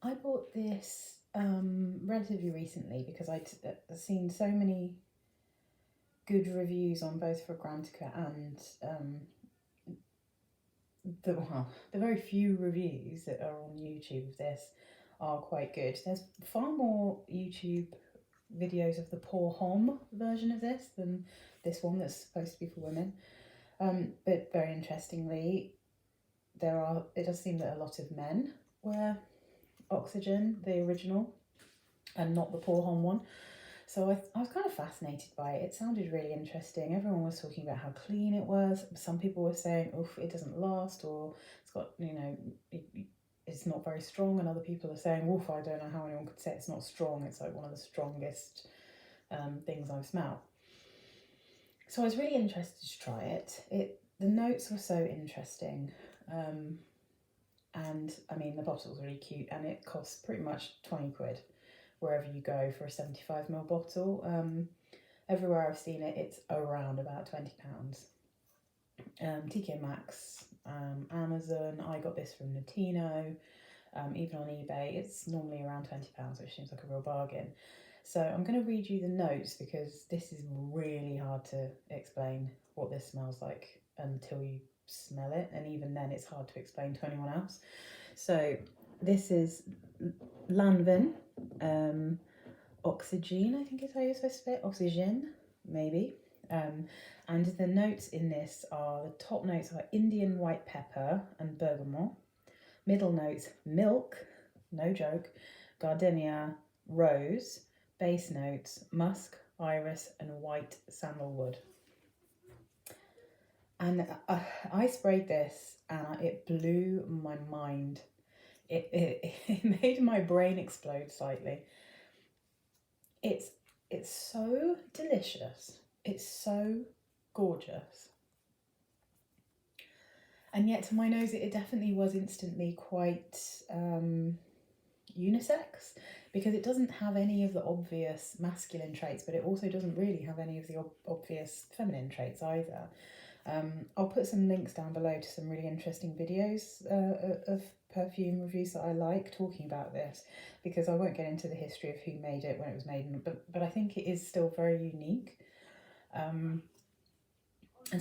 I bought this relatively recently because I'd seen so many good reviews on both Fragrantica and the very few reviews that are on YouTube of this are quite good. There's far more YouTube videos of the Pour Homme version of this than this one that's supposed to be for women. But very interestingly, it does seem that a lot of men wear Oxygene, the original, and not the Pour Homme one. So I was kind of fascinated by it. It sounded really interesting. Everyone was talking about how clean it was. Some people were saying, "Oof, it doesn't last," or it's got, it's not very strong. And other people are saying, "Oof, I don't know how anyone could say it's not strong. It's like one of the strongest things I've smelled." So I was really interested to try it. The notes were so interesting. And I mean, the bottle's really cute, and it costs pretty much 20 quid wherever you go for a 75ml bottle. Everywhere I've seen it, it's around about £20. TK Maxx, Amazon, I got this from Notino, even on eBay, it's normally around £20, which seems like a real bargain. So I'm going to read you the notes because this is really hard to explain what this smells like until you smell it, and even then it's hard to explain to anyone else. So this is Lanvin, Oxygene, I think is how you're supposed to say it, Oxygene, maybe. And the notes in this are, the top notes are Indian white pepper and bergamot. Middle notes, milk, no joke, gardenia, rose. Base notes, musk, iris, and white sandalwood. And I sprayed this and it blew my mind. It made my brain explode slightly. It's so delicious. It's so gorgeous. And yet to my nose, it definitely was instantly quite unisex, because it doesn't have any of the obvious masculine traits, but it also doesn't really have any of the obvious feminine traits either. I'll put some links down below to some really interesting videos of perfume reviews that I like talking about this, because I won't get into the history of who made it, when it was made, but I think it is still very unique. And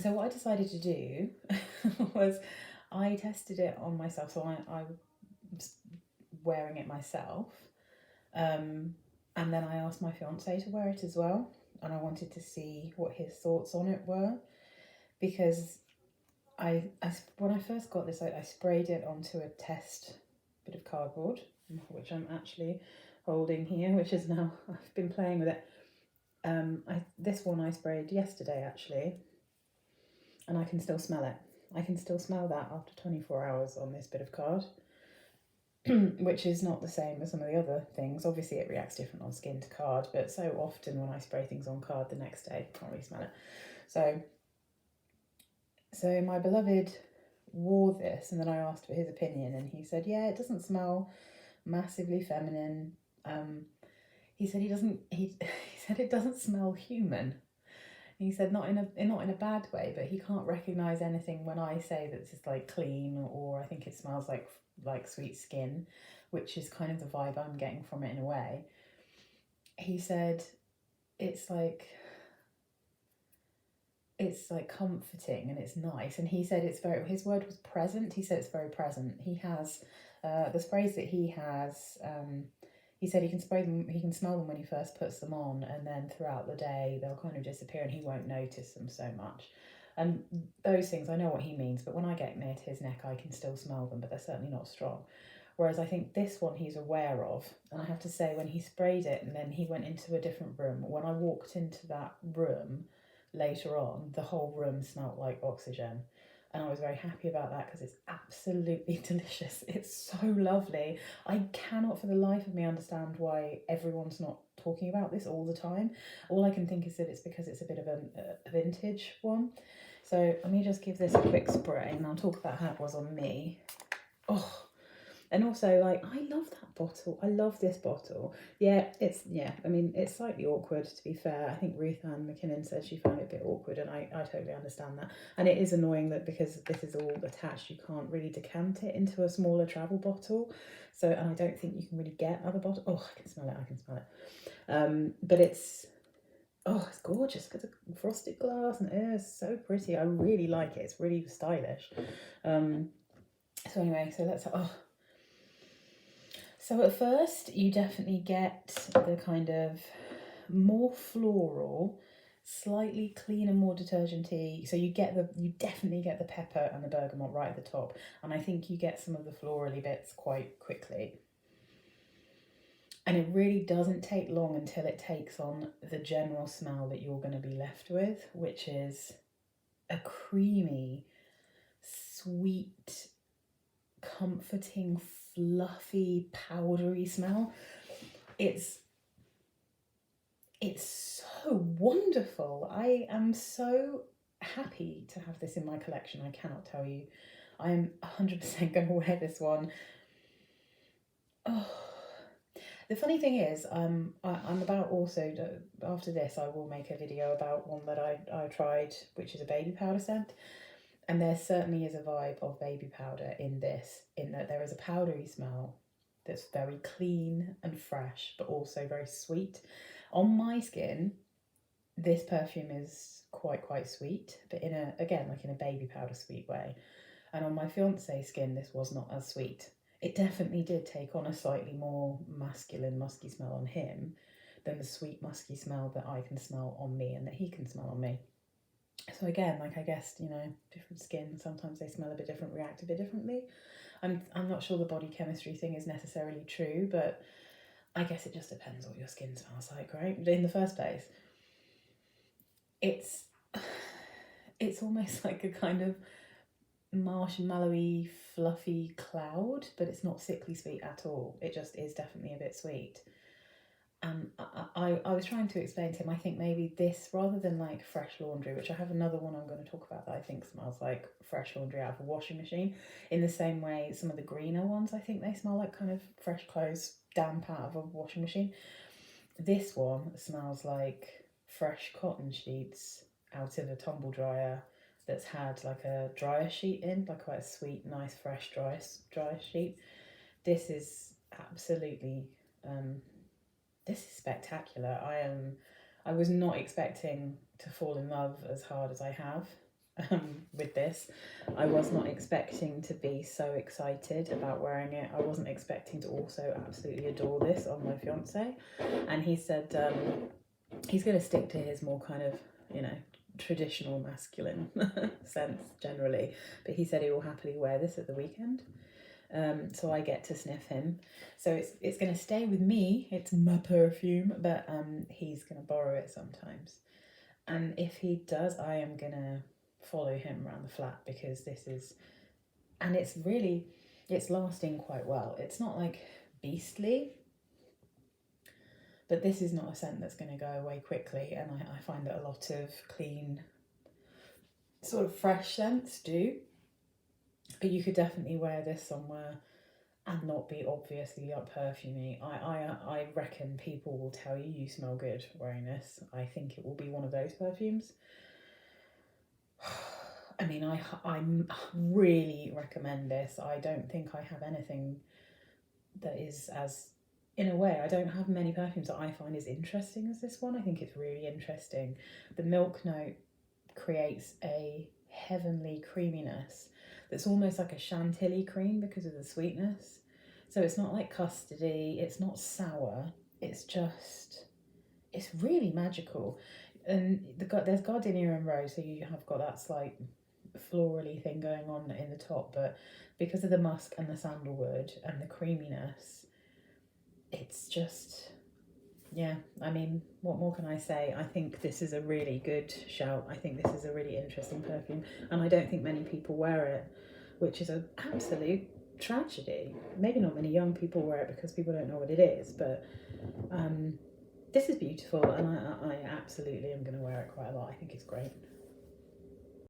so what I decided to do was I tested it on myself, so I was wearing it myself, and then I asked my fiance to wear it as well, and I wanted to see what his thoughts on it were, because when I first got this, I sprayed it onto a test bit of cardboard, which I'm actually holding here, which is now, I've been playing with it. This one I sprayed yesterday actually, and I can still smell it. I can still smell that after 24 hours on this bit of card, which is not the same as some of the other things. Obviously it reacts different on skin to card, but so often when I spray things on card, the next day I can't really smell it. So my beloved wore this, and then I asked for his opinion, and he said, yeah, it doesn't smell massively feminine. He said he said it doesn't smell human. He said not in a bad way, but he can't recognise anything when I say that it's like clean, or I think it smells like sweet skin, which is kind of the vibe I'm getting from it in a way. He said it's like comforting and it's nice, and he said his word was present. He said it's very present. He has the sprays that he has, he said he can spray them, he can smell them when he first puts them on, and then throughout the day they'll kind of disappear and he won't notice them so much. And those things, I know what he means, but when I get near to his neck I can still smell them, but they're certainly not strong. Whereas I think this one he's aware of, and I have to say, when he sprayed it and then he went into a different room, when I walked into that room later on, the whole room smelled like Oxygene, and I was very happy about that because it's absolutely delicious. It's so lovely. I cannot for the life of me understand why everyone's not talking about this all the time. All I can think is that it's because it's a bit of a vintage one. So let me just give this a quick spray and I'll talk about how it was on me. Oh, And also, like, I love that bottle. I love this bottle. Yeah, I mean, it's slightly awkward, to be fair. I think Ruth Ann McKinnon said she found it a bit awkward, and I totally understand that. And it is annoying that because this is all attached, you can't really decant it into a smaller travel bottle. So, and I don't think you can really get other bottles. Oh, I can smell it. But it's gorgeous because of frosted glass, and it's so pretty. I really like it. It's really stylish. So anyway, so at first you definitely get the kind of more floral, slightly cleaner, more detergenty. So you definitely get the pepper and the bergamot right at the top, and I think you get some of the florally bits quite quickly. And it really doesn't take long until it takes on the general smell that you're going to be left with, which is a creamy, sweet, comforting, fluffy, powdery smell. It's so wonderful. I am so happy to have this in my collection. I cannot tell you. I'm 100% going to wear this one. Oh, the funny thing is, I'm about also after this I will make a video about one that I tried, which is a baby powder scent. And there certainly is a vibe of baby powder in this, in that there is a powdery smell that's very clean and fresh, but also very sweet. On my skin, this perfume is quite sweet, but in a baby powder sweet way. And on my fiance's skin, this was not as sweet. It definitely did take on a slightly more masculine, musky smell on him than the sweet, musky smell that I can smell on me and that he can smell on me. So again, like, I guess, different skin, sometimes they smell a bit different, react a bit differently. I'm not sure the body chemistry thing is necessarily true, but I guess it just depends what your skin smells like, right? In the first place, it's almost like a kind of marshmallowy, fluffy cloud, but it's not sickly sweet at all. It just is definitely a bit sweet. And I was trying to explain to him, I think maybe this, rather than like fresh laundry, which I have another one I'm going to talk about that I think smells like fresh laundry out of a washing machine, in the same way some of the greener ones, I think they smell like kind of fresh clothes damp out of a washing machine. This one smells like fresh cotton sheets out of a tumble dryer that's had like a dryer sheet in, like quite a sweet, nice, fresh dryer sheet. This is absolutely this is spectacular. I was not expecting to fall in love as hard as I have with this. I was not expecting to be so excited about wearing it. I wasn't expecting to also absolutely adore this on my fiance. And he said he's going to stick to his more kind of, traditional masculine sense generally. But he said he will happily wear this at the weekend. So I get to sniff him. So it's going to stay with me. It's my perfume, but he's going to borrow it sometimes. And if he does, I am going to follow him around the flat, because this is, and it's lasting quite well. It's not like beastly, but this is not a scent that's going to go away quickly. And I find that a lot of clean, sort of fresh scents do. But you could definitely wear this somewhere and not be obviously perfumey. I reckon people will tell you smell good wearing this. I think it will be one of those perfumes. I mean, I really recommend this. I don't think I have anything that is as, in a way, I don't have many perfumes that I find as interesting as this one. I think it's really interesting. The milk note creates a heavenly creaminess that's almost like a chantilly cream because of the sweetness. So it's not like custardy, it's not sour, it's really magical. And there's gardenia and rose, so you have got that slight florally thing going on in the top, but because of the musk and the sandalwood and the creaminess, it's just, yeah, I mean, what more can I say? I think this is a really good shout. I think this is a really interesting perfume, and I don't think many people wear it, which is an absolute tragedy. Maybe not many young people wear it because people don't know what it is, but this is beautiful, and I absolutely am going to wear it quite a lot. I think it's great.